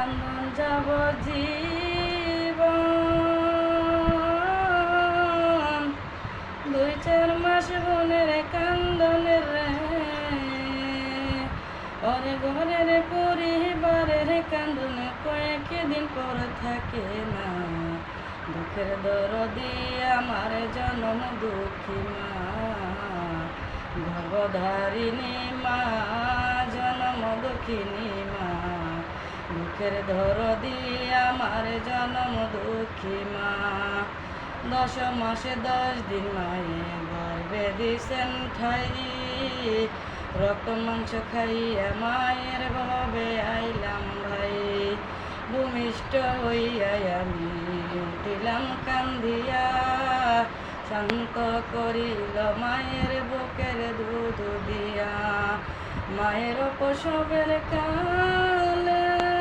কান্দন যাব জীবন 2-4 মাস বোনের কান্দনের রে ওরে ঘরের পরিবারের কান্দন কয়েকদিন পর থাকে না দুঃখের দরদি আমার জনম দুঃখী মা ভবধারিণী মা জনম দুঃখিনী মা দুঃখের দরদি আমার জনম দুঃখী মা 10 মাসে 10 দিন মায়ে গর্ভে দিছেন ঠাই রক্ত মাংস খাইয়া মায়ের ভবে আইলাম ভাই ভূমিষ্ঠ হইয়া আমি উঠিলাম কান্দিয়া শান্ত করিল মায়ের বুকের দুধ দিয়া মায়ের প্রসবের কালে